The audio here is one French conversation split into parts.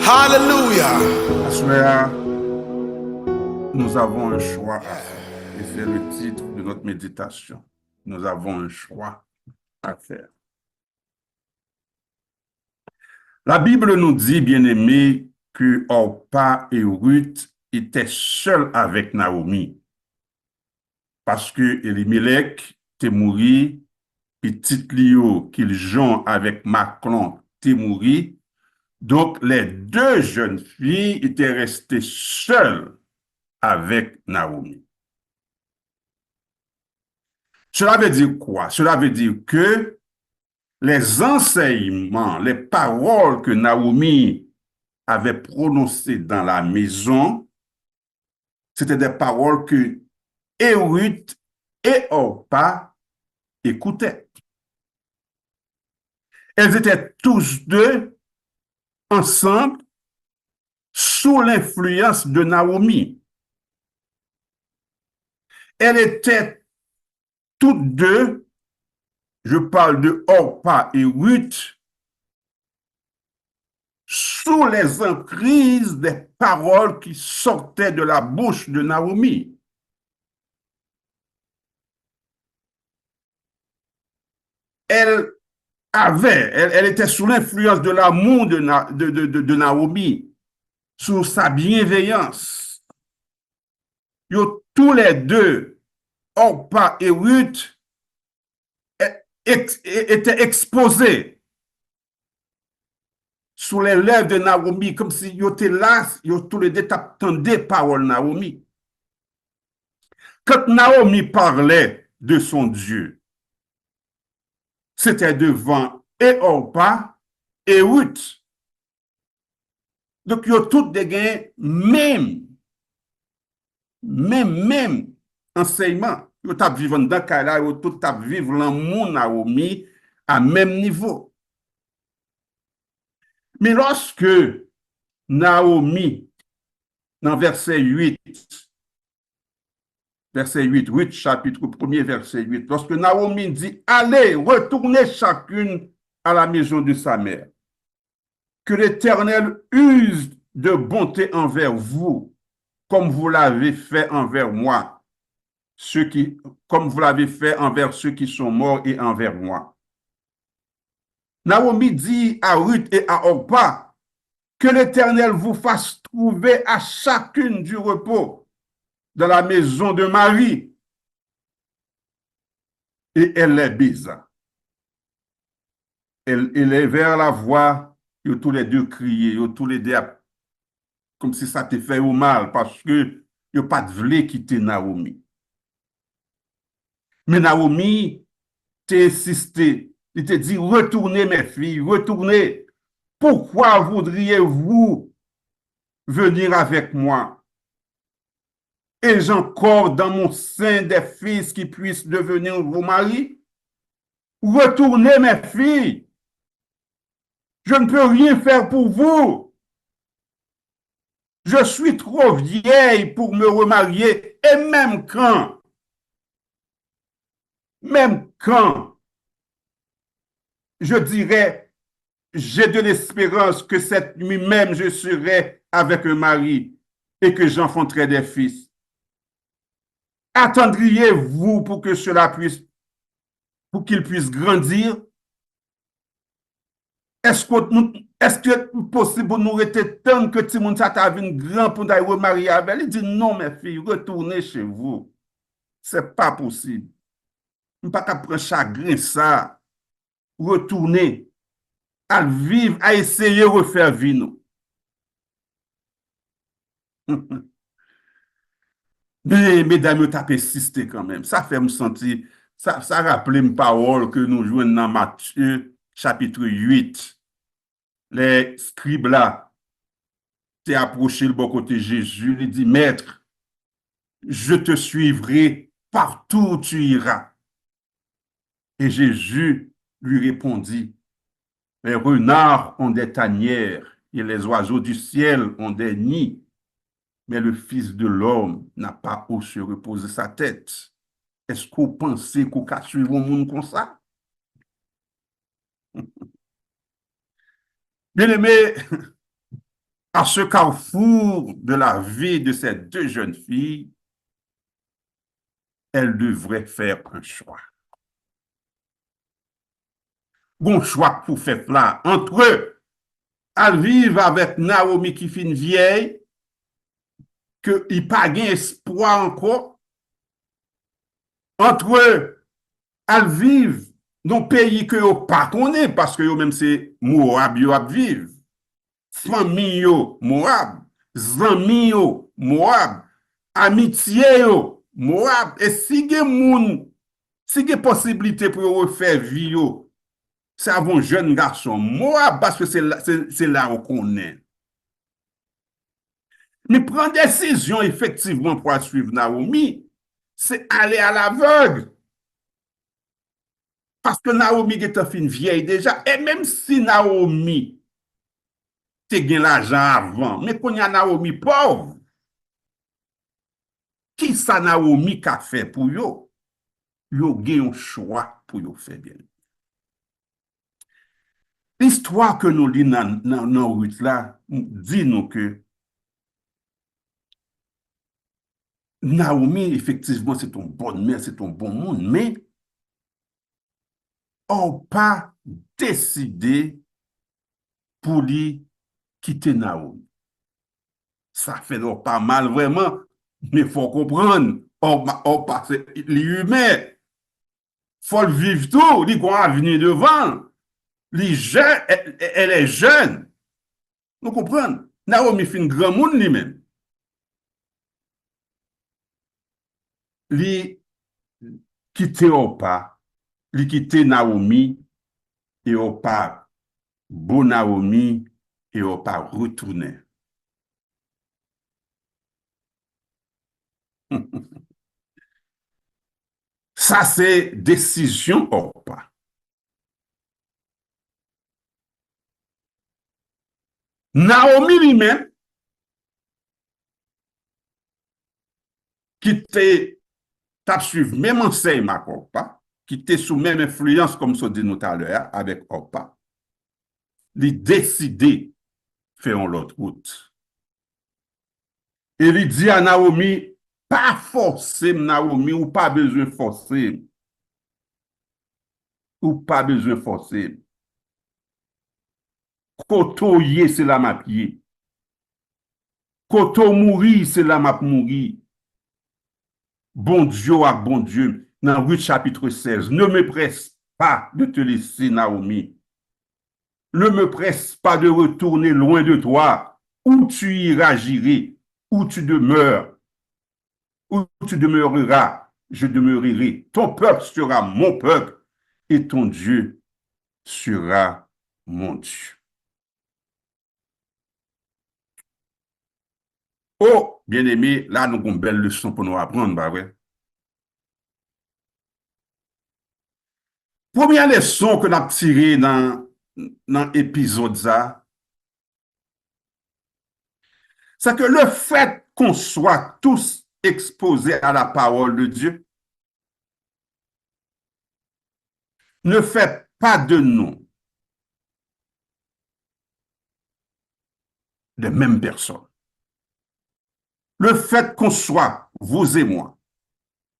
Hallelujah. Assoir, nous avons un choix à faire. Et c'est le titre de notre méditation. Nous avons un choix à faire. La Bible nous dit, bien-aimés, que Orpa et Ruth étaient seuls avec Naomi. Parce que Elimelech était mort, petit Lio qu'il joint avec Maclon était mort. Donc, les deux jeunes filles étaient restées seules avec Naomi. Cela veut dire quoi? Cela veut dire que les enseignements, les paroles que Naomi avait prononcées dans la maison, c'était des paroles que Ruth et Orpa écoutaient. Elles étaient tous deux ensemble sous l'influence de Naomi. Elles étaient toutes deux, je parle de Orpa et Ruth, sous les emprises des paroles qui sortaient de la bouche de Naomi. Elle était sous l'influence de l'amour de Naomi, sous sa bienveillance. Tous les deux, Orpa et Ruth, étaient exposés sous les lèvres de Naomi, comme si ils étaient là, tous les deux attendaient paroles Naomi. Quand Naomi parlait de son Dieu, c'était devant et Orpa et Ruth. Donc, ils ont tous des gains, même enseignement. Ils ont vivre dans le cas là, ils ont tout vivre l'amour Naomi à même niveau. Mais lorsque Naomi, dans verset 8, Ruth, chapitre 1er, verset 8, lorsque Naomi dit, allez, retournez chacune à la maison de sa mère, que l'Éternel use de bonté envers vous, comme vous l'avez fait envers moi, comme vous l'avez fait envers ceux qui sont morts et envers moi. Naomi dit à Ruth et à Orpa, que l'Éternel vous fasse trouver à chacune du repos dans la maison de Marie. Et elle les baisa. Elle élevèrent la voix, et tous les deux criaient, tous les deux comme si ça te fait au mal, parce que ils n'ont pas de voulu quitter Naomi. Mais Naomi t'a insisté, il t'a dit, retournez mes filles, retournez. Pourquoi voudriez-vous venir avec moi? Ai-je encore dans mon sein des fils qui puissent devenir vos maris? Retournez mes filles. Je ne peux rien faire pour vous. Je suis trop vieille pour me remarier. Et même quand je dirais, j'ai de l'espérance que cette nuit même je serai avec un mari et que j'enfanterai des fils. Attendriez-vous pour que pour qu'ils puissent grandir? Est-ce que possible pour nous rester tant que Timon t'a vu grand pour nous remarier avec? Il dit non, mes filles, retournez chez vous. C'est pas possible. On ne peut pas prendre chagrin ça. Retourner à vivre, à essayer de refaire vie nous. Mais mesdames, tu as persisté quand même. Ça fait me sentir, ça rappelle une parole que nous jouons dans Matthieu chapitre 8. Les scribes là, t'es approché le bon côté Jésus, il dit, Maître, je te suivrai partout où tu iras. Et Jésus lui répondit, les renards ont des tanières et les oiseaux du ciel ont des nids, mais le Fils de l'homme n'a pas où se reposer sa tête. Est-ce qu'on pensait qu'on peut suivre un monde comme ça? Bien aimé, À ce carrefour de la vie de ces deux jeunes filles, elles devraient faire un choix. Bon choix pour faire là entre eux. Elles vivent avec Naomi qui fait une vieille, qu'il n'y a pas d'espoir encore. Entre eux, elles vivent dans un pays que vous ne connaissez pas parce que vous même c'est Moab, vous vivent. Famille yo, Moab. Zami yo, Moab. Amitié yo, Moab. Et si il y a moun, si il y a possibilité pour refaire vie yo, c'est avant jeune garçon Moab parce que c'est là où qu'on est. Mais prendre décision effectivement pour suivre Naomi, c'est aller à l'aveugle. Parce que Naomi est une vieille déjà. Et même si Naomi te gen l'argent avant, mais qu'on y a Naomi pauvre, qui ça Naomi qu'a fait pour yo? Yo gen un choix pour yo faire bien. L'histoire que nous lisons dans Ruth là, dit nous que Naomi, effectivement, c'est une bonne mère, c'est un bon monde, mais on pas décidé pour lui quitter Naomi. Ça fait donc pas mal vraiment, mais il faut comprendre, on passe l'humain, il faut le vivre tout, il doit venir devant. Les jeunes, elle est jeune. Nous comprenons. Naomi fait un grand monde lui-même. Li quitte Opa, li quitte Naomi, et Opa, bon Naomi, et Opa retourné. Ça, c'est décision Opa. Naomi lui-même, qui était t'a suivre même enseignement avec Opa, qui était sous même influence, comme ça dit nous tout à l'heure, avec Opa, il décidé faire l'autre route. Et il dit à Naomi, pas forcer Naomi, ou pas besoin de forcer. Ou pas besoin de forcer. Koto ye, c'est la map ye. Koto mouri, c'est la map mouri. Bon Dieu à bon Dieu. Dans Ruth chapitre 16, ne me presse pas de te laisser, Naomi. Ne me presse pas de retourner loin de toi. Où tu iras, j'irai. Où tu demeures, où tu demeureras, je demeurerai. Ton peuple sera mon peuple et ton Dieu sera mon Dieu. Oh, bien-aimé, là, nous avons une belle leçon pour nous apprendre, bah ouais. Première leçon que nous avons tirée dans l'épisode, c'est que le fait qu'on soit tous exposés à la parole de Dieu ne fait pas de nous les mêmes personnes. Le fait qu'on soit, vous et moi,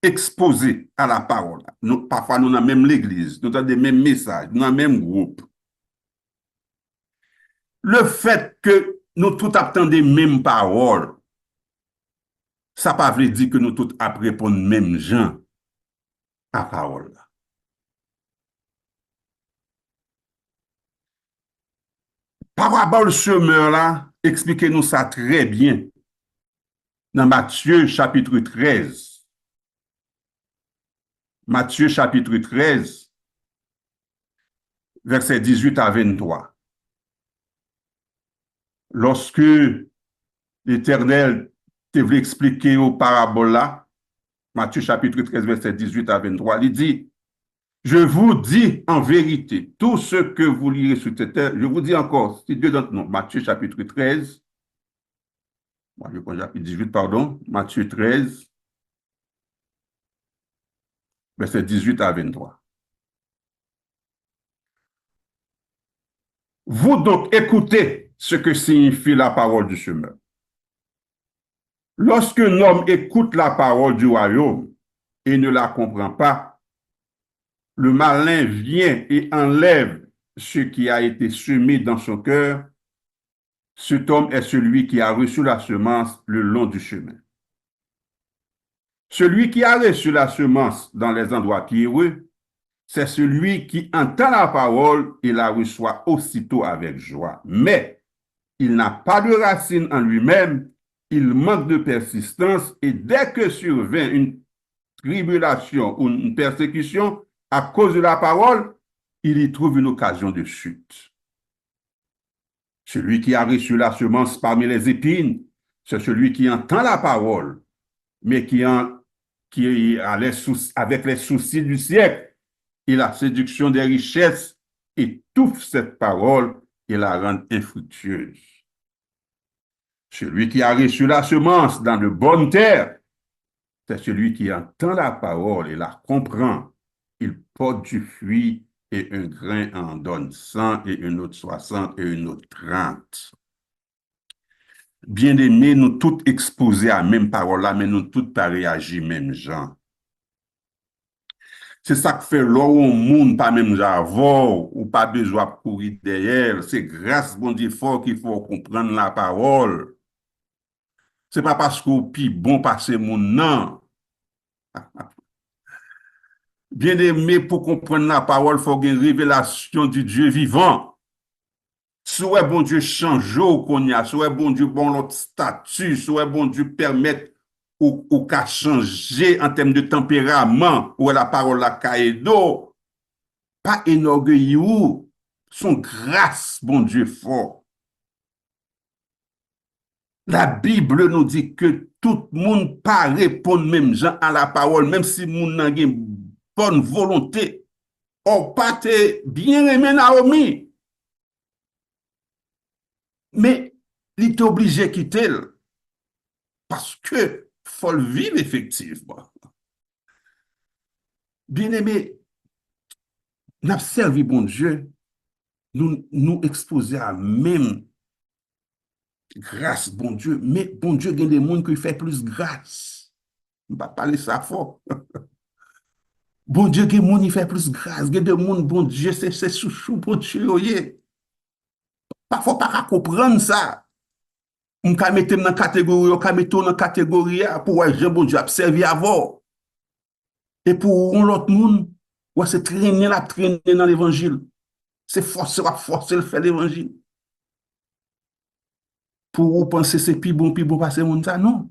exposés à la parole, nous, parfois nous avons même l'église, nous avons des mêmes messages, nous avons même groupe. Le fait que nous tous attendons des mêmes paroles, ça ne veut pas dire que nous tous apprenons même gens à parole. Parabole semeur là, expliquez-nous ça très bien dans Matthieu chapitre 13. Matthieu chapitre 13, verset 18 à 23. Lorsque l'Éternel te voulait expliquer au parabole là, Matthieu chapitre 13, verset 18 à 23, il dit, je vous dis en vérité, tout ce que vous lirez sur cette terre, je vous dis encore, c'est non, Matthieu chapitre 13, moi je prends chapitre 18, pardon, Matthieu 13, verset 18 à 23. Vous donc écoutez ce que signifie la parole du semeur. Lorsqu'un homme écoute la parole du royaume et ne la comprend pas, le malin vient et enlève ce qui a été semé dans son cœur. Cet homme est celui qui a reçu la semence le long du chemin. Celui qui a reçu la semence dans les endroits pierreux, c'est celui qui entend la parole et la reçoit aussitôt avec joie. Mais il n'a pas de racine en lui-même, il manque de persistance et dès que survient une tribulation ou une persécution à cause de la parole, il y trouve une occasion de chute. Celui qui a reçu la semence parmi les épines, c'est celui qui entend la parole, mais qui a avec les soucis du siècle et la séduction des richesses étouffe cette parole et la rend infructueuse. Celui qui a reçu la semence dans de bonnes terres, c'est celui qui entend la parole et la comprend. Il porte du fruit et un grain en donne 100 et un autre 60 et un autre 30. Bien-aimés, nous tous exposés à la même parole là, mais nous tous pas réagir même gens. C'est ça que fait l'or au monde, pas même j'avons, ou pas besoin de courir derrière. C'est grâce, bon Dieu, fort qu'il faut comprendre la parole. C'est pas parce qu'on pi bon passer mon non. Bien-aimé, pour comprendre la parole, il faut une révélation du Dieu vivant. Soit bon Dieu change au qu'on y a, soit bon Dieu bon l'autre statut, soit bon Dieu permettre ou qu'à changer en termes de tempérament, ou la parole la caïdo, pas énorgueilli ou son grâce, bon Dieu fort. La Bible nous dit que tout le monde pas répondre même gens à la parole, même si moun n'a une bonne volonté. Or, pas te bien aimé Naomi, mais il est obligé de quitter parce que faut le vivre effectivement. Bien aimé, nous avons servi bon Dieu, nous exposer à même grâce, bon Dieu, mais bon Dieu, il y a des gens qui font plus grâce. On va parler ça fort. Bon Dieu, il y a des gens qui font plus grâce. Il y a des gens, bon Dieu, c'est chouchou, bon Dieu, oye. Parfois, pas comprendre ça. On peut mettre dans la catégorie, on peut mettre dans la catégorie pour voir bon Dieu a servi avant. Et pour l'autre monde, ouais, c'est traîner dans l'évangile. C'est forcer le faire l'évangile. Pour vous penser c'est plus bon passer monde ça, non.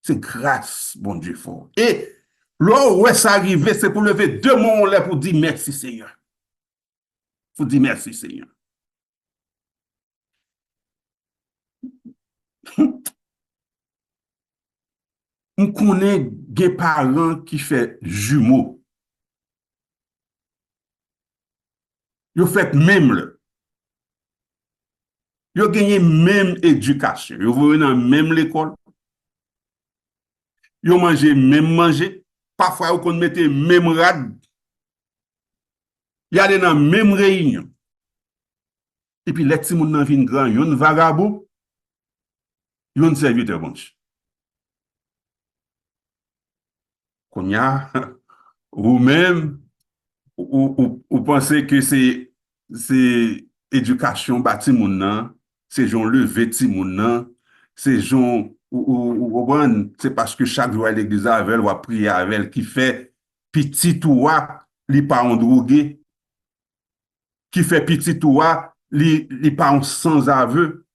C'est grâce, bon Dieu fort. Et là où ça arrive, c'est pour lever deux mains là pour dire merci Seigneur. Pour dire merci Seigneur. On connaît des parents qui font jumeaux. Ils fait même là. Ils gagné même éducation. Ils vont dans même l'école. Ils mangé même manger. Parfois, ils mettent même rad. Ils allaient dans même réunion. Et puis, les petits gens viennent grand, ils ont vagabond, ils ont serviteur bon. Qu'on y a, ou même, ou pensez que c'est éducation bâti moun nan, c'est gens levé ti moun nan, c'est gens c'est parce que chaque jour à l'église avec ou à prier avec elle qui fait petit toi li pas en drogué, qui fait petit toi li pas en sans aveu,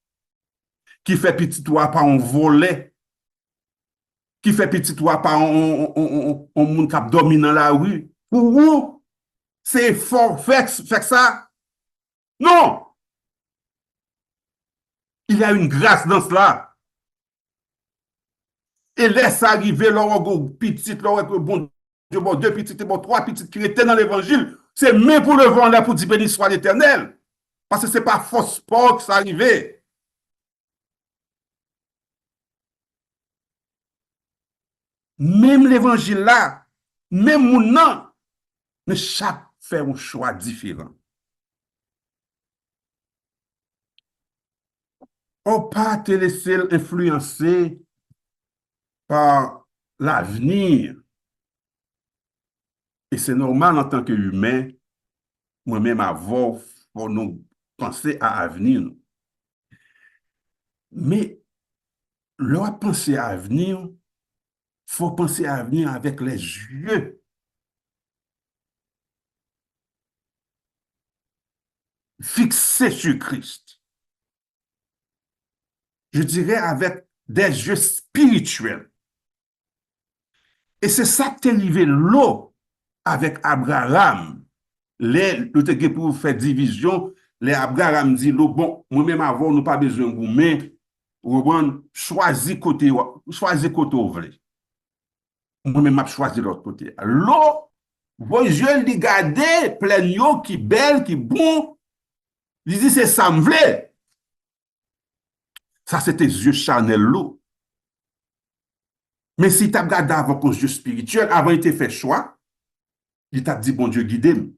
qui fait petit toi pas en volé, qui fait petit toi pas en moun k'ap dormi dans la rue. Pour vous, c'est fort fait ça. Non, il y a une grâce dans cela. Et laisse arriver leur petit, leur bon Dieu, bon, deux petites, bon, trois petites qui étaient dans l'évangile. C'est même pour le vendre pour dire béni soit l'éternel. Parce que ce n'est pas fausse sport que ça arrivait. Même l'évangile là, même mon nom, mais chaque fait un choix différent. pas te laisser influencer par l'avenir. Et c'est normal en tant qu'humain, moi-même avant, pour nous penser à l'avenir. Mais leur penser à l'avenir, faut penser à l'avenir avec les yeux fixés sur Christ. Je dirais avec des yeux spirituels. Et c'est ça qui est arrivé là avec Abraham. Les, nous te pour faire division, les Abraham dit, bon, moi-même avant, nous pas besoin de vous, mais choisis côté où vous voulez. Moi-même, je choisi l'autre côté. L'eau, vos yeux, les garder, plein yo, qui belle, qui bon, ils disent, c'est ça, me voulait. Ça, c'était yeux charnel l'eau. Mais si tu as regardé avant ton yeux spirituel, avant il t'a fait choix, il t'a dit, bon Dieu, guidez-moi.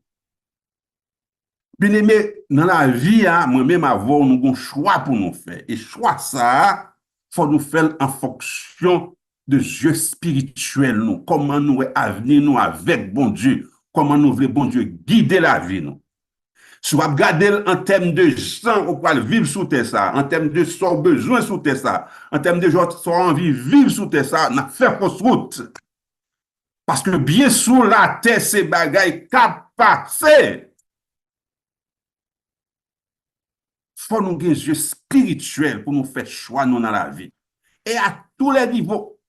Bien aimé, dans la vie, moi-même, avant, nous avons un choix pour nous faire. Et choix, ça, il faut nous faire en fonction de Dieu spirituel, nous. Comment nous avenir, nous, avec bon Dieu. Comment nous voulons, bon Dieu, guider la vie, nous. Si vous regardez en termes de gens au poil vivre sous terre ça, en termes de son besoin sous terre ça, en termes de gens qui ont envie de vivre sous terre ça, on a fait fausse route. Parce que bien sous la terre, ces bagailles capacées. Faut nous avoir des yeux spirituels pour nous faire choix nous dans la vie. Et à tous les niveaux.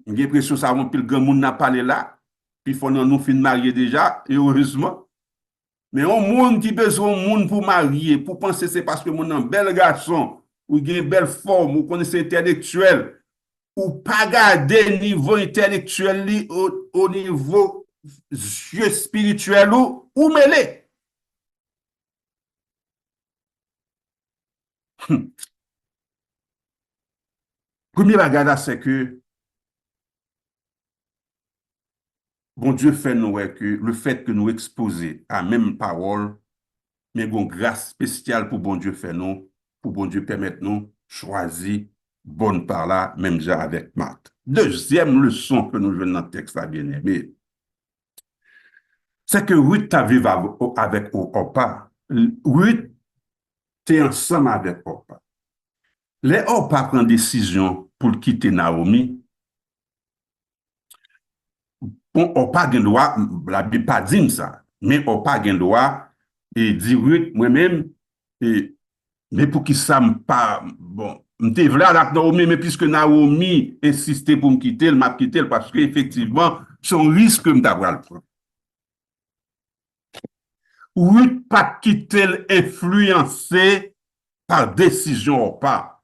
J'ai l'impression que ça va pile grand monde n'a parlé là. Puis faut nous fin marier déjà, et heureusement. Mais un monde qui besoin de monde pour marier, pour penser c'est parce que mon un bel garçon, ou il a une belle forme, ou connaissez intellectuel, ou pas garder niveau intellectuel au niveau yeux spirituel ou mêlé. Premier bagage c'est que bon Dieu fait nous que le fait que nous exposer à même parole, mais une grâce spéciale pour bon Dieu fait nous, pour bon Dieu permettre nous choisir bonne par là, même déjà avec Marthe. Deuxième leçon que nous jouons dans le texte, bien aimé, c'est que Ruth t'a vécu avec Orpa. Ruth, t'es ensemble avec Orpa. Les Orpa prend décision pour quitter Naomi. Bon, Orpa a droit, la Bible pas dit ça, mais Orpa a droit et dit Ruth, moi-même, et mais pour qui ça me pas bon, m'te v'là avec Naomi, mais puisque Naomi insistait pour me quitter, elle m'a quitté parce qu'effectivement, son risque que m'ta le prendre. Oui, pas quitter influencé par décision ou pas.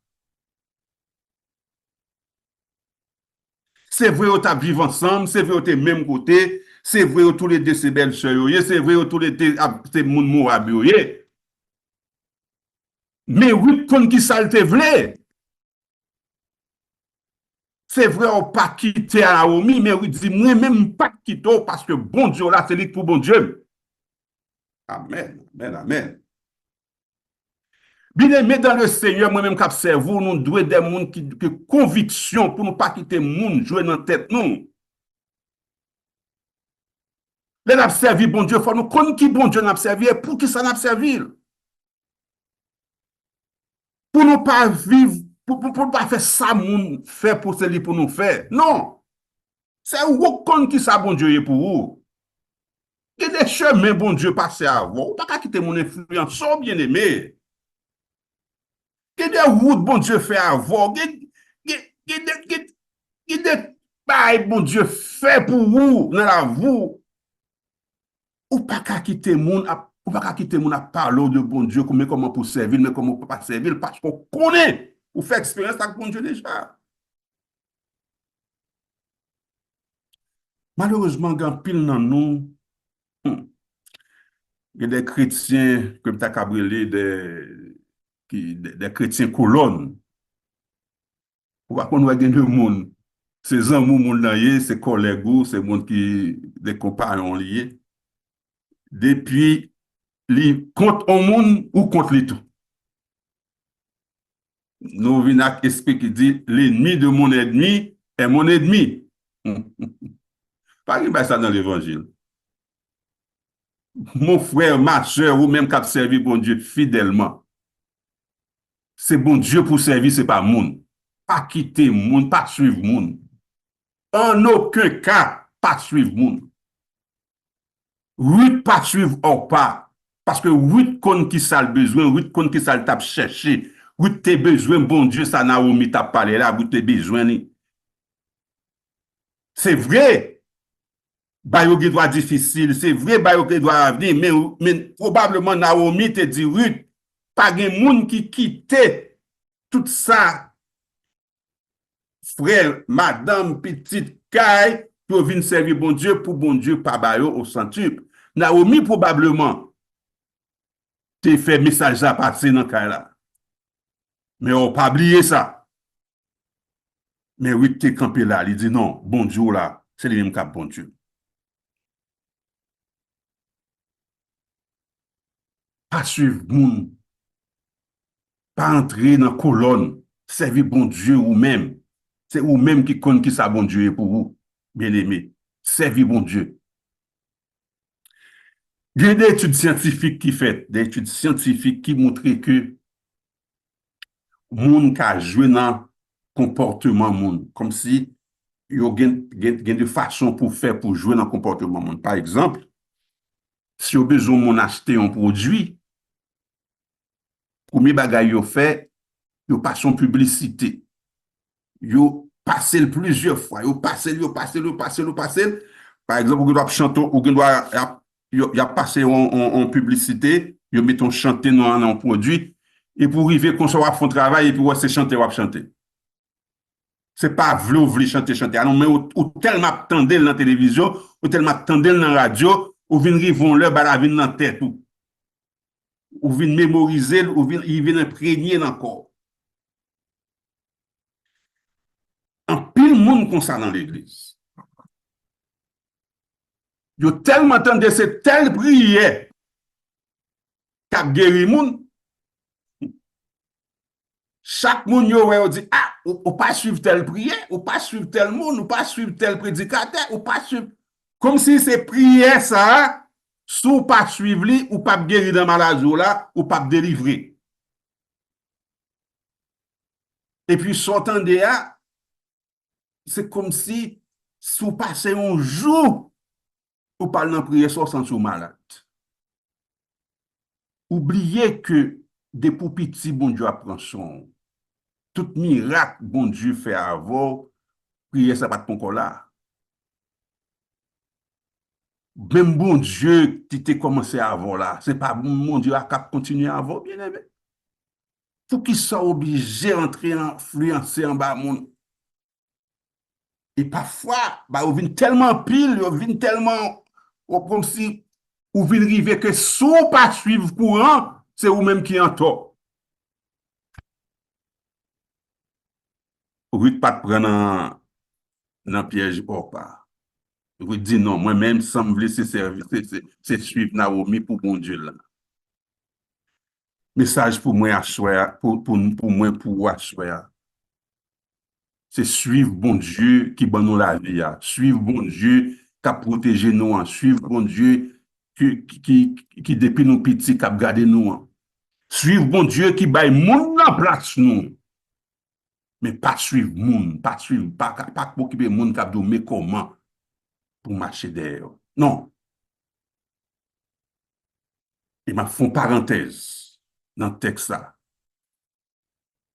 C'est vrai, on t'a vivre ensemble, c'est vrai, on t'es même côté, c'est vrai, tous les deux, c'est belles sœurs, c'est vrai, tous les deux, c'est moun mou abioye. Mais oui, kon qui ça te vle. C'est vrai, on pas quitter à Naomi, mais oui, dit, moi même pas quitter parce que bon Dieu, là, c'est lui pour bon Dieu. Amen, amen, amen. Bien aimé dans le Seigneur, moi-même, qui vous, nous devons des gens qui conviction pour ne pas quitter le monde, jouer dans la tête, nous. Les n'a servi, bon Dieu, il faut nous connaître qui bon Dieu n'a servi et pour qui ça n'a servi. Pour ne pas vivre, pour ne pas faire ça, moun fait pour celui pour nous faire. Non. C'est vous connaître qui ça, bon Dieu, est pour vous. Il y a des chemins, bon Dieu, passés à vous. Ou pas quitter mon influence, bien aimé. Il y a des routes, bon Dieu, fait à vous. Il y a des bails, bon Dieu, fait pour vous, dans la vous. Ou pas quitter moun, ou pas quitter moun à parler de bon Dieu, comment pour servir, mais comment pour pas servir, parce qu'on connaît, ou fait expérience avec bon Dieu déjà. Malheureusement, quand pile dans nous, il y a des chrétiens, comme tu as cabrelé, des chrétiens colonnes. Pourquoi qu'on voit des monde, ces amours, moun nan ces collègues, ces monde qui, des compagnons liés. Depuis li contre un monde ou contre les tout. Nous venons à esprit qui dit l'ennemi de mon ennemi est mon ennemi. Pas qu'il y a ça dans l'évangile. Mon frère, ma soeur, ou même qui a servi bon Dieu fidèlement. C'est bon Dieu pour servir, c'est pas monde. Pas quitter monde, pas suivre monde. En aucun cas, pas suivre monde. Oui, pas suivre ou pas. Parce que oui, qu'on qui ça le besoin, oui, qu'on qui ça le tape chercher. Oui, t'es besoin, bon Dieu, ça n'a omis t'a parlé là, oui, t'es besoin. C'est vrai, bah, yo qui doit difficile, c'est vrai, bah, yo qui doit venir, mais probablement Naomi te dit, oui, pas de monde qui quittait tout ça, frère, madame, petite caille, pour venir servir bon Dieu, pas bayo au centuple. Naomi, probablement, te fait message à passer dans caille là. Mais on pas oublié ça. Mais oui, tu es campé là, il dit non, bon Dieu là, c'est le même cap, bon Dieu. Pas suivre moun, pas entrer dans la colonne, servir bon Dieu ou même. C'est ou même qui connaît qui ça bon Dieu est pour vous, bien aimé. Servir bon Dieu. Il y a des études scientifiques qui fait, des études scientifiques qui montrent que moun ka joué dans comportement moun, comme si il y a de façon pour faire pour jouer dans le comportement moun. Par exemple, si vous besoin moun acheter un produit, premier bagay yo fait, yo passe son publicité. Yo passe plusieurs fois, yo passe. Par exemple, vous doit chanter, ou doit y a passé en publicité, yo mettons chanter dans un produit et pour arriver qu'on soit font travail et puis ouais, c'est chanter ou chanter. C'est pas vle chanter. Ah non, mais ou tellement attendez dans la télévision, ou tellement attendez dans la radio, ou vin rivon là, la vin dans tête ou vin mémoriser, ou vin, il vient imprégner dans le corps. En pile monde comme ça dans l'église. Yo tellement entendu c'est telle prière qu'a guéri moun. Chaque moun yo ouais, dit ah, ou pas suivre telle prière, ou pas suivre tel monde, ou pas suivre tel prédicateur, ou pas suivre comme si c'est prière ça, sous pas suivre li, ou pas guéri dans maladie là, ou pas délivrer. Et puis sortant de là, c'est comme si sous passer un jour ou parler dans prière sans sentir malade. Oubliez que des pour petit bon Dieu apprend son tout miracle bon Dieu fait avant, prière ça pas de encore là. Même bon Dieu qui t'a commencé avant là, c'est pas bon Dieu à continuer avant, bien aimé. Faut qu'il soit obligé d'entrer influencer en bas monde. Et parfois, bah, on vient tellement pile, on vient tellement comme si on vient arriver que si on pas suivre courant, c'est vous-même qui en tort. Vous ne pas prendre dans piège ou pas. Vous dites non, moi-même, sans me laisser servir, c'est suivre Naomi pour mon Dieu là. Message pour moi à choix, pour moi pour à choix. C'est suivre bon Dieu qui donne nous la vie. Suivre bon Dieu qui a protégé nous. Suivre bon Dieu qui depuis nous petits, qui a gardé nous. Suivre bon Dieu qui baille moun en place nous. Mais pas suivre moun, pas suivre, pas occuper moun qui a dit mais comment pour marcher derrière. Non. Et m'a font parenthèse dans le texte là.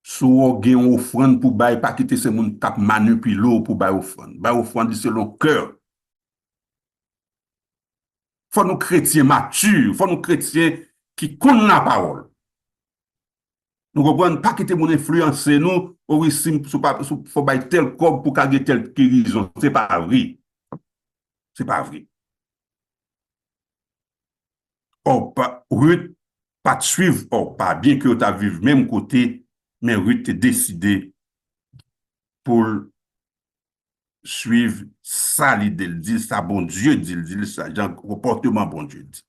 Si vous avez une offrande pour bailler, pas quitter ce monde qui manipule pour bailler offrande. Bailler offrande selon cœur. Faut nous chrétiens matures, faut nous chrétiens qui connaissent la parole. Nous comprenons pas quitter mon influence nous, ou ici, faut bailler tel corps pour gagner telle guérison. C'est pas vrai. C'est pas vrai. Or, Ruth, pas de suivre, or, pas bien que tu as vécu même côté, mais Ruth t'es décidé pour suivre ça, l'idée, dit ça, bon Dieu dit ça, genre, comportement bon Dieu dit.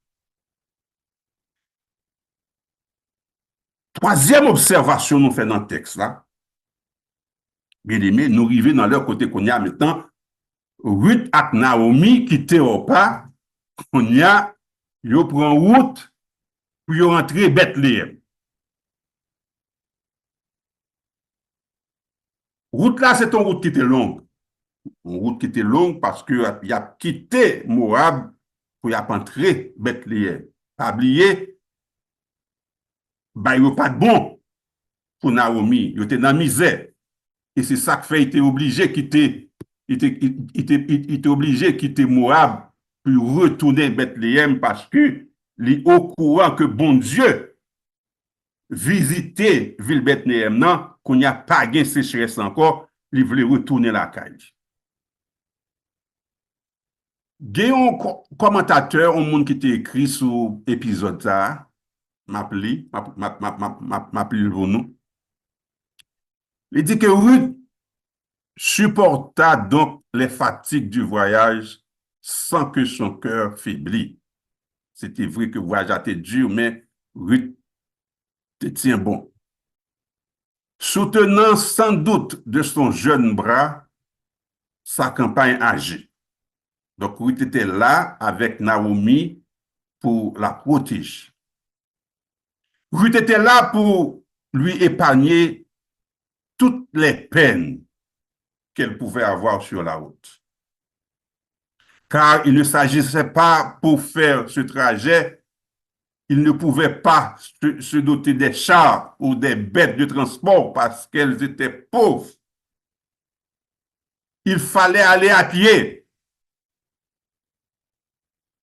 Troisième observation nous fait dans le texte là, bien aimé, nous arrivons dans leur côté qu'on y a maintenant, Ruth et Naomi quittent Orpa, qu'on y a, ils prennent route pour y rentrer Bethléem. Route là, c'est une route qui était longue. Une route qui était longue parce qu'il a quitté Moab pour y entrer Bethléem. Pas oublier, bah, il n'y a pas de bon pour Naomi. Il était dans la misère. Et c'est ça que fait, il était obligé de quitter, il était obligé de quitter Moab pour retourner Bethléem parce que il est au courant que bon Dieu visiter ville Bethléem, non, qu'on n'y a pas de sécheresse encore, il voulait retourner la caille. Il y a un commentateur, un monde qui était écrit sur l'épisode ça, m'appelé pour nous. Il dit que Ruth supporta donc les fatigues du voyage sans que son cœur faiblît. C'était vrai que le voyage était dur, mais Ruth te tient bon. Soutenant sans doute de son jeune bras sa campagne âgée. Donc Ruth était là avec Naomi pour la protéger. Ruth était là pour lui épargner toutes les peines qu'elle pouvait avoir sur la route. Car il ne s'agissait pas pour faire ce trajet, il ne pouvait pas se doter des chars ou des bêtes de transport parce qu'elles étaient pauvres. Il fallait aller à pied.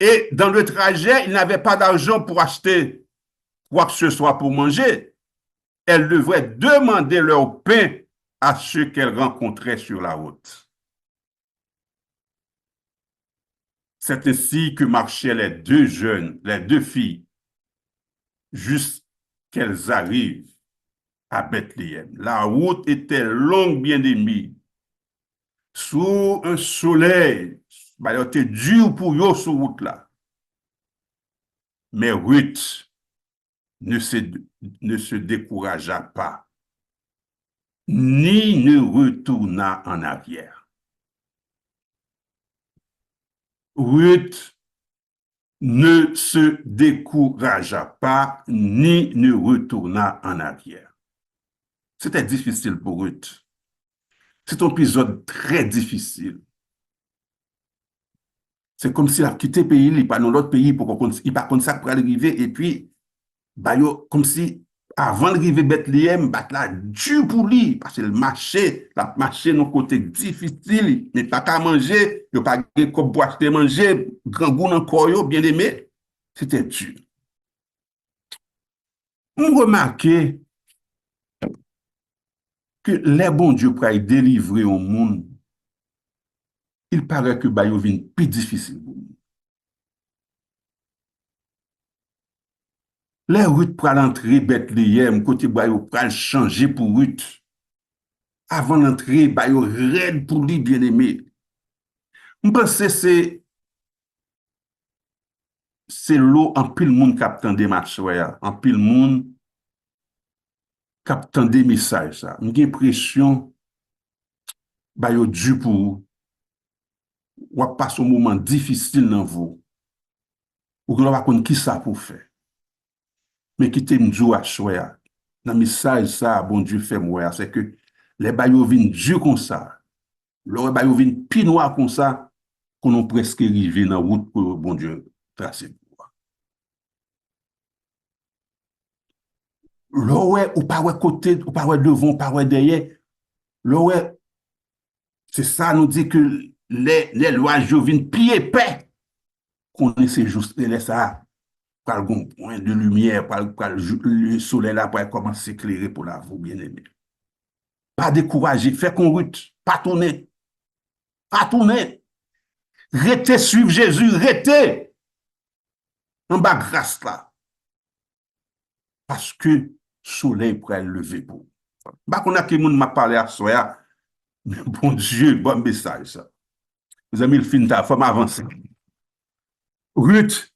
Et dans le trajet, il n'avait pas d'argent pour acheter quoi que ce soit pour manger. Elles devraient demander leur pain à ceux qu'elles rencontraient sur la route. C'est ainsi que marchaient les deux jeunes, les deux filles, jusqu'elles arrivent à Bethléem. La route était longue, bien aimée, sous un soleil, il était dur pour eux sur route là. Mais Ruth ne se découragea pas, ni ne retourna en arrière. Ruth ne se découragea pas, ni ne retourna en arrière. C'était difficile pour Ruth. C'est un épisode très difficile. C'est comme s'il a quitté le pays, il pas dans l'autre pays, pour qu'on il pas comme ça pour arriver, et puis, bah, comme si, avant d'arriver à Bethléem, bah, là, dur pour lui, parce que le marché dans le côté difficile, il pas qu'à manger, il pas comme pour acheter manger, grand goût encore, bien aimé, c'était dur. On remarque que les bons Dieu pour délivrer au monde, il paraît que bah, il vient plus difficile. Les Ruth pour l'entrée Bethléem, côté bah, il pour changer pour Ruth. Avant d'entrer, bah, il raide pour lui bien aimé. Je pense que c'est l'eau en pile monde captant des matchs, en pile monde captant des messages. J'ai l'impression bah, il dû pour vous. Ou passe un moment difficile dans vous. Ou que vous ne connaissez qui ça pour faire. Mais qui t'aime Dieu à choisir. Dans le message, ça, bon Dieu fait moi, c'est que les baillots viennent Dieu comme ça. Les baillots viennent plus noir comme ça, qu'on a presque arrivé dans la route pour bon Dieu tracer. Là, ou pas côté, ou pas devant, ou pas derrière. Là, c'est ça, nous dit que les lois viennent pied paix. Qu'on essaie juste de ça. Par le point de lumière, par le soleil là, pour commencer à s'éclairer pour la vous, bien aimé. Pas décourager, fait qu'on route, pas tourner, pas tourner. Restez suivre Jésus, restez en bas grâce là. Parce que le soleil pourrait lever pour. Bah, qu'on a qui monde m'a parlé à soi, bon Dieu, bon message ça. Vous avez mis le film, il faut m'avancer. Ruth,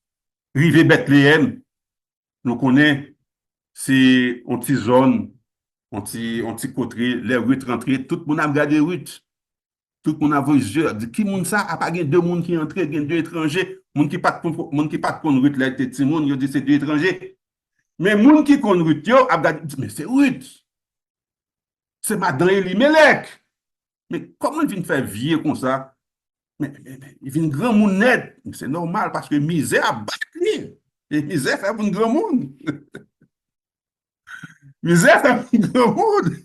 rive Bethléem, nous connaissons c'est une petite zone, un petit côté, les Ruth rentrées, tout le monde a regardé Ruth. Tout le monde a vu les yeux, dit qui monde ça, a pas deux monde qui entré, deux étrangers, monde qui pas de Ruth là, était petit monde, il dit c'est deux étrangers. Mais monde qui connaît Ruth, yo, a regardé, mais c'est Ruth, c'est Madame Elimelech. Mais comment il vient faire vieux comme ça? Il vient grand monde net. C'est normal parce que misère a battu. Et misère fait pour un grand monde. Misère fait pour un grand monde.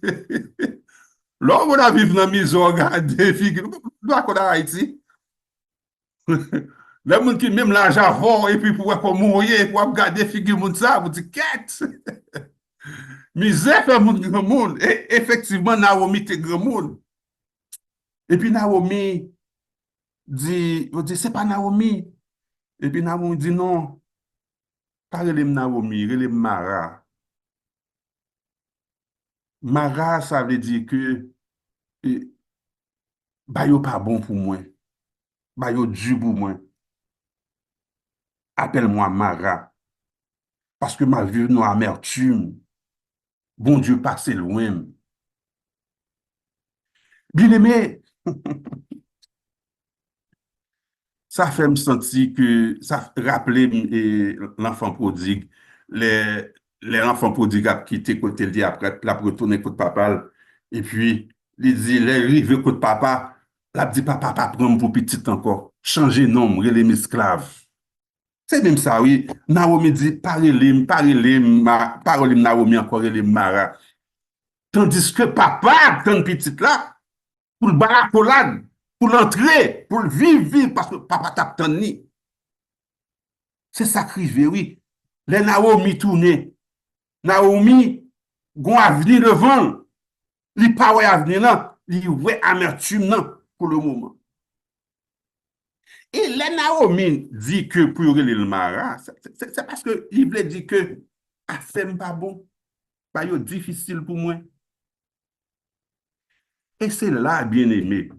L'homme on a vécu dans la maison, regardez, figure, nous à Haïti. Les gens qui même l'argent fort et puis pour mourir, pour regarder figure monde ça, vous dites quête. Misère fait pour un grand monde. Et effectivement, Naomi était grand monde. Et puis Naomi dit, c'est pas Naomi. Et puis Naomi dit non, pas relève Naomi, relève Mara. Mara, ça veut dire que eh, bah yo pas bon pour moi, bah yo dur pour moi. Appelle-moi Mara, parce que ma vie nous amertume. Bon Dieu, passez loin. Bien aimé, ça fait me sentir que ça rappelait l'enfant prodigue, les, les enfants prodigues qui quitté côté le dit après, la retourner côté papa, et puis il dit, les rives côté papa, la dit papa, pas prendre pour petit encore, changer nom, les esclaves. C'est même ça, oui. Naomi dit, parlez Naomi encore, les Mara. Tandis que papa, quand petite là, pour le baracolade, pour l'entrer, pour le vivre, parce que papa t'a ni. C'est ça qui oui. Les Naomi tourné. Naomi, gon avenir devant. Li pas ouais avenir là, li ouais amertume non pour le moment. Et les Naomi dit que pour le Mara, c'est parce que il voulait dire que affaire pas bon, pas difficile pour moi. Et c'est là, bien aimé,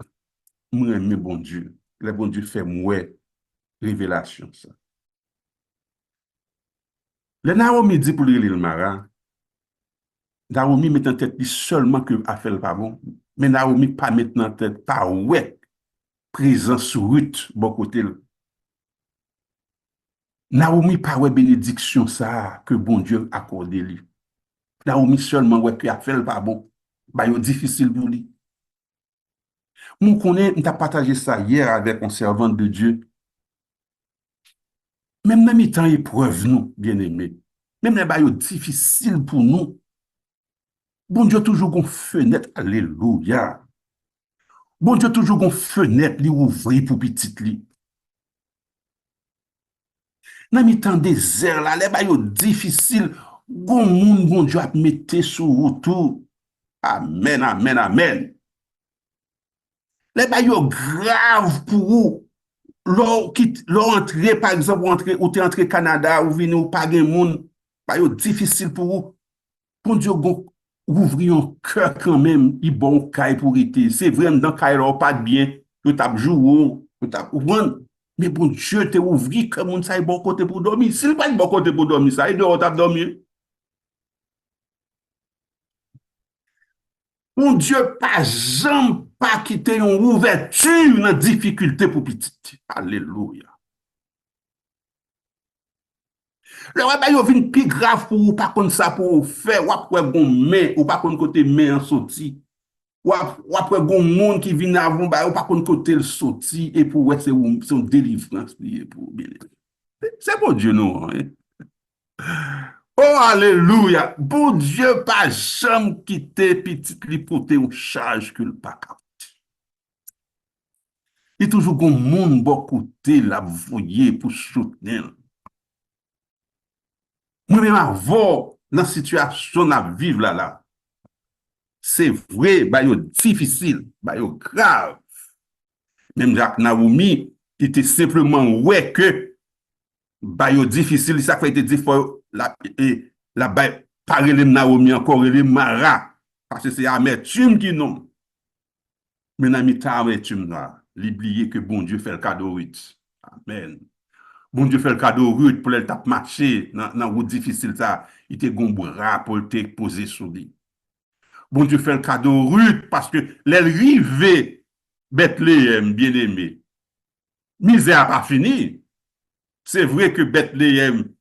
moi aimé bon Dieu. Le bon Dieu fait moi révélation ça. Le Naomi dit pour le Mara, Naomi met en tête seulement que affaire pas bon, mais Naomi pas mettre en tête pas ouais présence sur Ruth bon côté. Naomi pas ouais bénédiction ça que bon Dieu accordé lui. Naomi seulement ouais que affaire pas bon, bah yo difficile pour lui. Mon connaît, on t'a partagé ça hier avec un servant de Dieu. Même dans les temps épreuve nous, bien-aimés, même les bails difficiles pour nous, bon Dieu toujours une fenêtre, alléluia. Bon Dieu toujours une fenêtre li ouvrir pour petit li. Dans les temps désert là, les bails difficiles, bon monde bon Dieu a mettre sur autour. Amen, amen, amen. Les bails grave pour vous. L'on entrer, par exemple, ou t'es entré Canada, ou venir ou pas de monde, bails difficile pour vous. Bon Dieu, ouvrir un cœur quand même, il bon caille pour été. C'est vrai, dans caille pas de bien, que t'as joué, que t'as ouvrant. Mais bon Dieu, t'es ouvri comme on ça bon côté pour dormir. S'il pas de bon côté pour dormir, ça, il doit t'as dormi. Bon Dieu, pas jamais pas quitter une ouverture, une difficulté pour petit. Alléluia. Le wè ba yo vin pi grave pour ou pas contre ça pour faire ou après bon main ou pas contre côté main en sorti. Ou après bon monde qui vient avant ba ou pas contre côté le sorti et pour ouais c'est une délivrance pour bien. C'est bon Dieu non. Hein? Oh alléluia. Bon Dieu pas jamais quitter petit li porter une charge que le pas. Il toujours un monde bon côté la voyer pour soutenir. Moi-même avant dans la situation à vivre là. C'est vrai, bah yo difficile, bah yo grave. Même Jacques Naomi, qui était simplement ouais que bah yo difficile, ça fait dit faut la bah parler de Naomi encore les Mara parce que c'est amertume qui non. Mais dans mi temps amertume là, l'oublier que bon Dieu fait le cadeau. Amen. Bon Dieu fait le cadeau Ruth pour elle tape marcher dans route difficile ça. Il te gon bras pour te poser sur lui. Bon Dieu fait le cadeau Ruth parce que l'arrivée Bethléem bien aimé. Misère pas fini. C'est vrai que Bethléem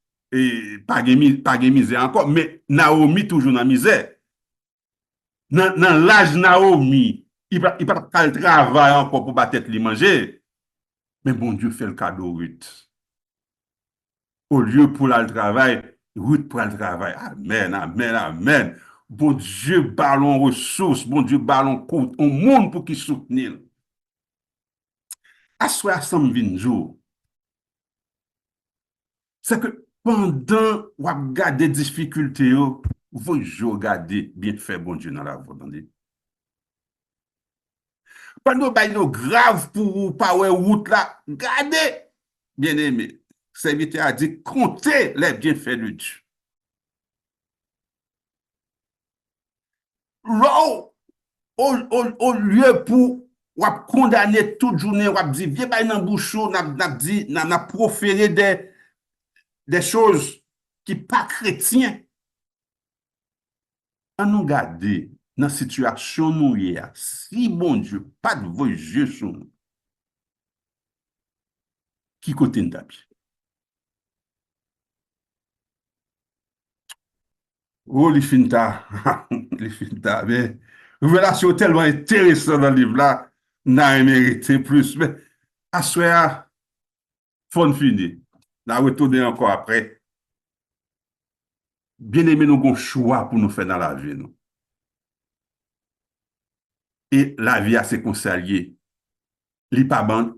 pas de misère encore, mais Naomi toujours dans la misère. Dans l'âge Naomi, il pas le travail encore pour battre les manger. Mais bon Dieu fait le cadeau Ruth. Au lieu pour le travail, Ruth pour le travail. Amen, amen, amen. Bon Dieu ballon ressources, bon Dieu ballon compte au monde pour qu'il soutenir. À soi, 120 jours. C'est que pendant ou regarder des difficultés, vous regarder bien fait bon Dieu dans la vie. Pendant que vous grave pour vous, pas ouais route là, regardez, bien aimé. Serviteur a dit, comptez les bienfaits de Dieu. Là, au lieu pour condamner toute journée, ou dire, viens pas dans bouchon, n'a proféré des choses qui pas chrétiens. On nous garde dans la situation nous hier. Si bon Dieu, pas de vos yeux sur nous, qui côté nous tapis? Oh, les finta, les finta, mais révélation tellement intéressante dans le livre là, n'a mérité plus, mais à soi, faut finir. N'a retourner encore après. Bien aimé, nous avons un choix pour nous faire dans la vie. Nous. Et la vie a ses conseillers. Li pas ban,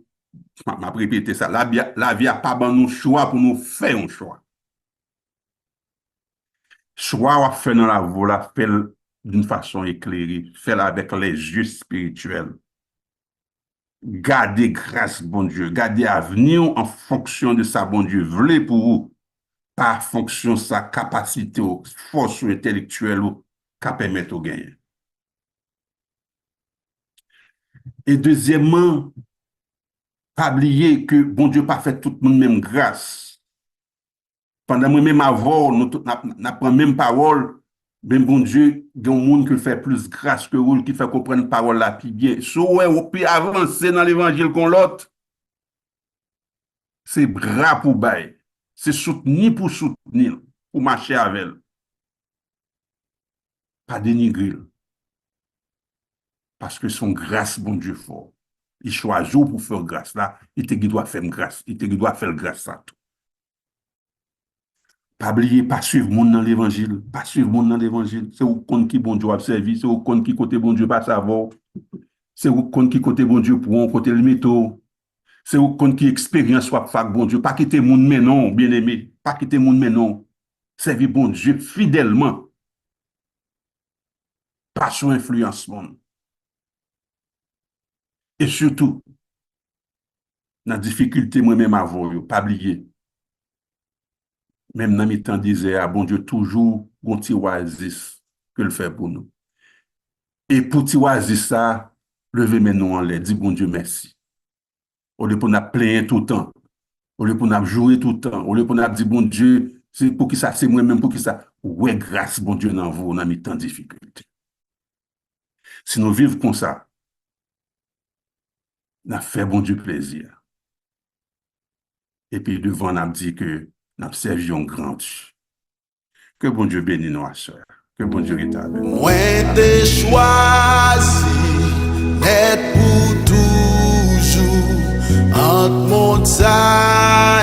m'a répété ça, la vie a pas ban nous choix pour nous faire un choix. Choix à faire dans la voie, faire d'une façon éclairée, faire avec les yeux spirituels. Gardez grâce, bon Dieu, gardez avenir en fonction de sa bon Dieu voulait pour vous, par fonction de sa capacité, force intellectuelle qui permet de gagner. Et deuxièmement, pas oublier que bon Dieu pas fait tout le monde même grâce. Pendant moi-même avant, nous n'apprenons même parole, ben bon Dieu, il y a un monde qui fait plus grâce que vous, qui fait comprendre la parole là plus bien. So ouais, on peut avancer dans l'évangile qu'on l'autre. C'est bras pour bailler. C'est soutenir, pour marcher avec elle. Pas dénigrer. Parce que son grâce, bon Dieu, fort. Il choisit pour faire grâce là, il te doit faire grâce, il te doit faire grâce à tout. Pas oublier, pas suivre le monde dans l'évangile, pas suivre le monde dans l'évangile. C'est au compte qui bon Dieu a servi, c'est au compte qui côté bon Dieu pas savoir. C'est au compte qui côté bon Dieu pour un côté le métaux. C'est au compte qui expérience soit fac bon Dieu. Pas quitter le monde mais non, bien aimé. Pas quitter le monde mais non. Servir bon Dieu fidèlement. Pas sous influence monde. Et surtout, dans la difficulté moi-même avant, pas oublier. Même dans mes temps disait, bon Dieu, toujours, bon petit oasis que le fait pour nous. Et pour petit oasis ça, levez mes noms en l'air, dis bon Dieu merci. Au lieu pour nous plaindre tout le temps, au lieu pour nous jouer tout le temps, au lieu pour nous dire bon Dieu, c'est pour qui ça, c'est moi-même pour qui ça. Ouais, grâce, bon Dieu, dans vous, dans mes temps de difficulté. Si nous vivons comme ça, nous fait bon Dieu plaisir. Et puis devant, nous dit que nous servions grand Dieu. Que bon Dieu bénisse nos soeurs. Que bon Dieu rétablisse. Moi, t'ai choisi d'être pour toujours entre montagne